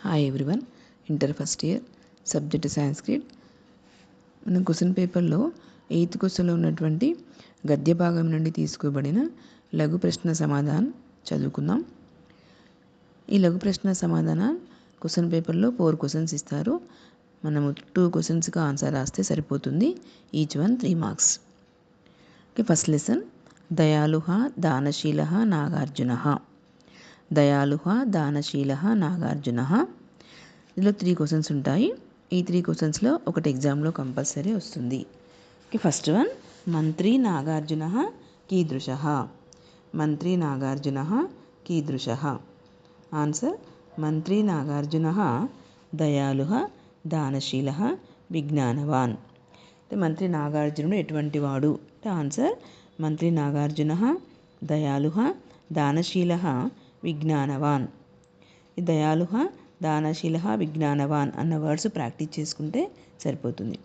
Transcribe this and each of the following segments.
Hi everyone, inter first year subject Sanskrit. మనం question పేపర్లో 8th క్వశ్చన్లో ఉన్నటువంటి గద్య భాగం నుండి తీసుకోబడిన లఘు ప్రశ్న సమాధానం చదువుకుందాం. ఈ లఘు ప్రశ్న సమాధానం క్వశ్చన్ పేపర్లో 4 క్వశ్చన్స్ ఇస్తారు. మనము 2 క్వశ్చన్స్కి ఆన్సర్ రాస్తే సరిపోతుంది. Each one 3 marks. First lesson దయాళుః దానశీలః నాగార్జునః. దయాళుః దానశీలః నాగార్జునః. ఇందులో 3 క్వశ్చన్స్ ఉంటాయి. ఈ 3 క్వశ్చన్స్లో ఒకటి ఎగ్జామ్లో కంపల్సరీ వస్తుంది. ఫస్ట్ వన్, మంత్రి నాగార్జునః కీదృశః. మంత్రి నాగార్జునః కీదృశః. ఆన్సర్, మంత్రి నాగార్జునః దయాళుః దానశీలః విజ్ఞానవాన్. మంత్రి నాగార్జునుడు ఎటువంటి వాడు? ఆన్సర్, మంత్రి నాగార్జునః దయాళుః దానశీలః విజ్ఞానవాన్. ఈ దయాళుః దానశీలః విజ్ఞానవాన్ అన్న వర్డ్స్ ప్రాక్టీస్ చేసుకుంటే సరిపోతుంది.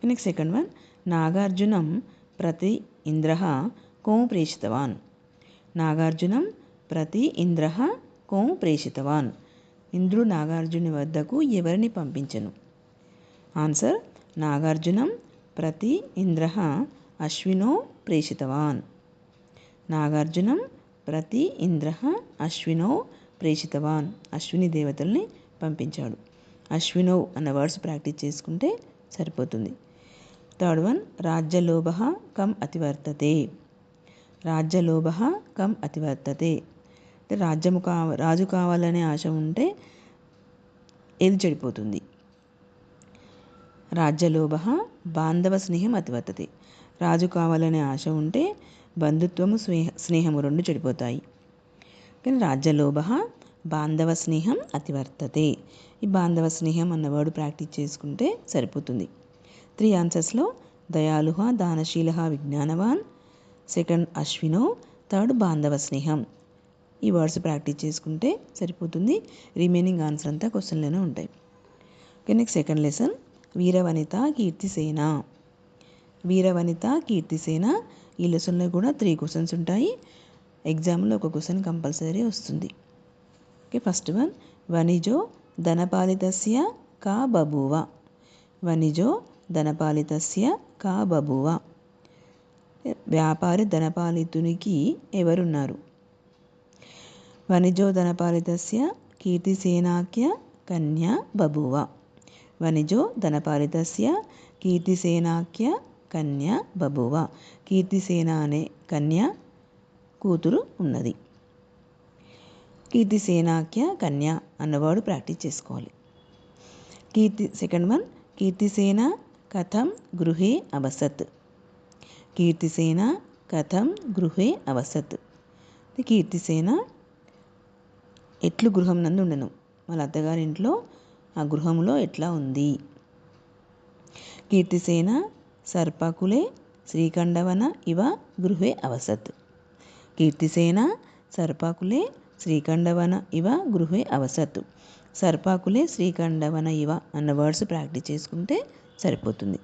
నెక్స్ట్ సెకండ్ వన్, నాగార్జునం ప్రతి ఇంద్రః కోం ప్రేషితవాన్. నాగార్జునం ప్రతి ఇంద్రః కోం ప్రేషితవాన్. ఇంద్రుడు నాగార్జుని వద్దకు ఎవరిని పంపించను? ఆన్సర్, నాగార్జునం ప్రతి ఇంద్రః అశ్వినో ప్రేషితవాన్. నాగార్జునం ప్రతి ఇంద్రః అశ్వినో ప్రేషితవాన్. అశ్విని దేవతల్ని పంపించాడు. అశ్వినో అన్న వర్డ్స్ ప్రాక్టీస్ చేసుకుంటే సరిపోతుంది. థర్డ్ వన్, రాజ్యలోభః కం అతివర్తతే. రాజ్యలోభః కం అతివర్తతే. రాజు కావాలనే ఆశ ఉంటే ఏది చెడిపోతుంది? రాజ్యలోభః బాంధవ స్నేహం అతివర్తతే. రాజు కావాలనే ఆశ ఉంటే బంధుత్వము స్నేహము రెండు చెడిపోతాయి. కానీ రాజ్యలోభః బాంధవ స్నేహం అతివర్తతే. ఈ బాంధవ స్నేహం అన్న వర్డ్ ప్రాక్టీస్ చేసుకుంటే సరిపోతుంది. 3 ఆన్సర్స్లో దయాళుః దానశీలః విజ్ఞానవాన్, సెకండ్ అశ్వినో, థర్డ్ బాంధవ స్నేహం. ఈ వర్డ్స్ ప్రాక్టీస్ చేసుకుంటే సరిపోతుంది. రిమైనింగ్ ఆన్సర్ అంతా క్వశ్చన్లోనే ఉంటాయి. నెక్స్ట్ సెకండ్ లెసన్ వీరవనిత కీర్తిసేన. వీరవనిత కీర్తిసేన. ఈ లెసన్లో కూడా 3 క్వశ్చన్స్ ఉంటాయి. ఎగ్జామ్లో ఒక క్వశ్చన్ కంపల్సరీ వస్తుంది. ఫస్ట్ వన్, వనిజో ధనపాలితస్య కా బభూవ. వనిజో ధనపాలితస్య కా బభూవ. వ్యాపారి ధనపాలితునికి ఎవరున్నారు? వనిజో ధనపాలితస్య కీర్తిసేనాఖ్య కన్యా బభూవ. వనిజో ధనపాలితస్య కీర్తిసేనాఖ్య కన్యా బభూవ. కీర్తిసేన అనే కన్య కూతురు ఉన్నది. కీర్తిసేనాఖ్య కన్య అన్నవాడు ప్రాక్టీస్ చేసుకోవాలి. సెకండ్ వన్, కీర్తిసేన కథం గృహే అవసత్. కీర్తిసేన కథం గృహే అవసత్. కీర్తిసేన ఎట్లు గృహం నందు ఉండను, వాళ్ళ అత్తగారింట్లో ఆ గృహంలో ఎట్లా ఉంది? కీర్తిసేన సర్పకులే శ్రీకండవన ఇవ గృహే అవసత్. కీర్తిసేన సర్పాకులే శ్రీకండవన ఇవ గృహే అవసత్. సర్పాకులే శ్రీకండవన ఇవ అన్న వర్డ్స్ ప్రాక్టీస్ చేసుకుంటే సరిపోతుంది.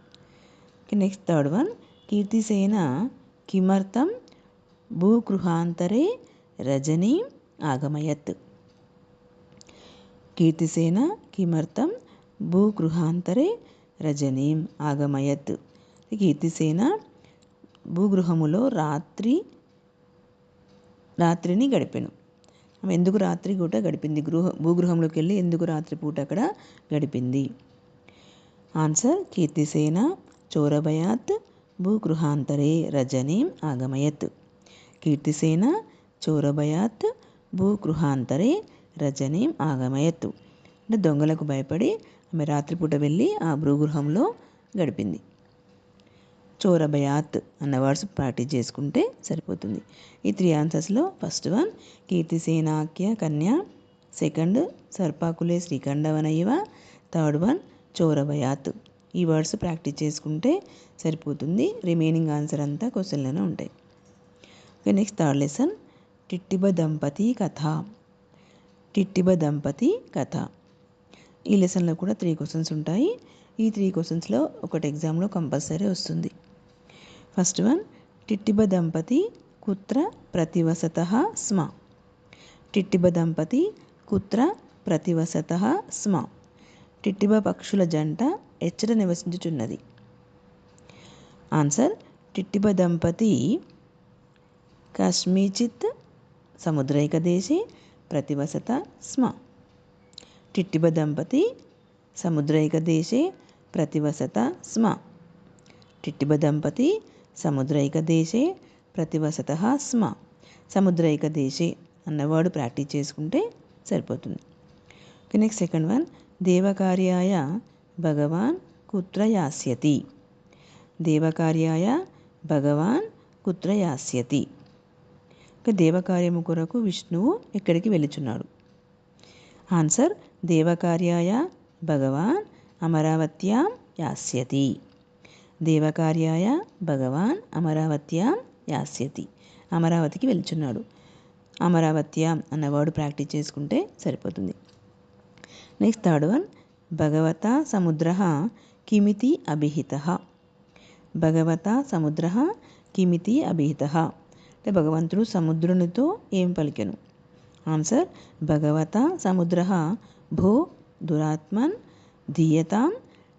నెక్స్ట్ థర్డ్ వన్, కీర్తిసేన కిమర్థం భూగృహాంతరే రజనీ ఆగమయత్. కీర్తిసేన కిమర్థం భూగృహాంతరే రజనీం ఆగమయత్. కీర్తిసేన భూగృహములో రాత్రిని గడిపెను. ఆమె ఎందుకు రాత్రి పూట గడిపింది? భూగృహంలోకి వెళ్ళి ఎందుకు రాత్రిపూట అక్కడ గడిపింది? ఆన్సర్, కీర్తిసేన చోరభయాత్ భూగృహాంతరే రజనీం ఆగమయత్. కీర్తిసేన చోరభయాత్ భూగృహాంతరే రజనీం ఆగమయత్. అంటే దొంగలకు భయపడి ఆమె రాత్రిపూట వెళ్ళి ఆ భూగృహంలో గడిపింది. చోరభయాత్ అన్న వర్డ్స్ ప్రాక్టీస్ చేసుకుంటే సరిపోతుంది. ఈ 3 ఆన్సర్స్లో ఫస్ట్ వన్ కీర్తిసేనాఖ్య కన్య, సెకండ్ సర్పాకులే శ్రీకండవన ఇవ, థర్డ్ వన్ చోరభయాత్. ఈ వర్డ్స్ ప్రాక్టీస్ చేసుకుంటే సరిపోతుంది. రిమైనింగ్ ఆన్సర్ అంతా క్వశ్చన్లోనే ఉంటాయి. నెక్స్ట్ థర్డ్ లెసన్ టిట్టిబ దంపతి కథ. టిట్టిబ దంపతి కథ. ఈ లెసన్లో కూడా 3 క్వశ్చన్స్ ఉంటాయి. ఈ 3 క్వశ్చన్స్లో ఒకటి ఎగ్జామ్లో కంపల్సరీ వస్తుంది. First one, టిట్టిబ దంపతి కుత్ర ప్రతివసతః స్మ. టిట్టిబ దంపతి కుత్ర ప్రతివసతః స్మ. టిట్టిబ పక్షుల జంట ఎచ్చట నివసించుచున్నది. ఆన్సర్ టిట్టిబ దంపతి కస్మిచిత్ సముద్రైకదేశే ప్రతివసత స్మ. టిట్టిబ దంపతి సముద్రైకదేశే ప్రతివసత స్మ. టిట్టిబ దంపతి సముద్రైకదేశే ప్రతివసతః స్మ. సముద్రైకదేశే అన్నవాడు ప్రాక్టీస్ చేసుకుంటే సరిపోతుంది. నెక్స్ట్ సెకండ్ వన్, దేవకార్యాయ భగవాన్ కుత్ర యాస్యతి. దేవకార్యాయ భగవాన్ కుత్ర యాస్యతి. దేవకార్యము కొరకు విష్ణువు ఎక్కడికి వెళుచున్నాడు? ఆన్సర్ దేవకార్యాయ భగవాన్ అమరావత్యాం యాస్యతి. దేవకార్యాయ భగవాన్ అమరావత్యాం యాస్యతి. అమరావతికి వెళ్తున్నాడు. అమరావత్యాం అన్న వర్డ్ ప్రాక్టీస్ చేసుకుంటే సరిపోతుంది. నెక్స్ట్ థర్డ్ వన్, భగవతా సముద్రః కిమితి అభిహితః. భగవతా సముద్రః కిమితి అభిహితః. అంటే భగవంతుడు సముద్రునితో ఏం పలికెను? ఆన్సర్ భగవతా సముద్రః భో దురాత్మన్ ధీయతాం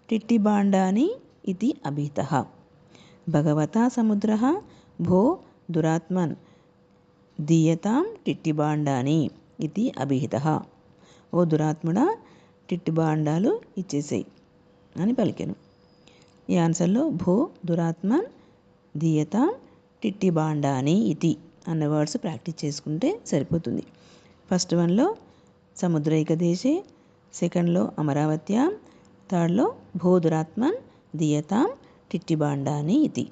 టిట్టిబాండాని ఇది అభిహితః. భగవతా సముద్రః భో దురాత్మన్ ధీయతాం టిట్టిబాండాని ఇది అభిహితః. ఓ దురాత్ముడా, టిట్టిబాండాలు ఇచ్చేసేయి అని పలికెను. ఈ ఆన్సర్లో భో దురాత్మన్ ధీయతాం టిట్టిబాండాని ఇది అన్న వర్డ్స్ ప్రాక్టీస్ చేసుకుంటే సరిపోతుంది. ఫస్ట్ వన్లో సముద్రైకదేశే, సెకండ్లో అమరావత్యాం, థర్డ్లో భో దురాత్మన్ ధీయతాం టిట్టిబాండాని ఇది.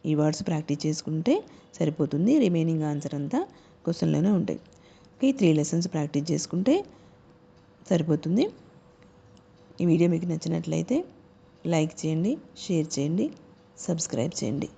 ఈ వర్డ్స్ ప్రాక్టీస్ చేసుకుంటే సరిపోతుంది. రిమైనింగ్ ఆన్సర్ అంతా క్వశ్చన్లోనే ఉంటాయి. ఈ 3 లెసన్స్ ప్రాక్టీస్ చేసుకుంటే సరిపోతుంది. ఈ వీడియో మీకు నచ్చినట్లయితే లైక్ చేయండి, షేర్ చేయండి, సబ్స్క్రైబ్ చేయండి.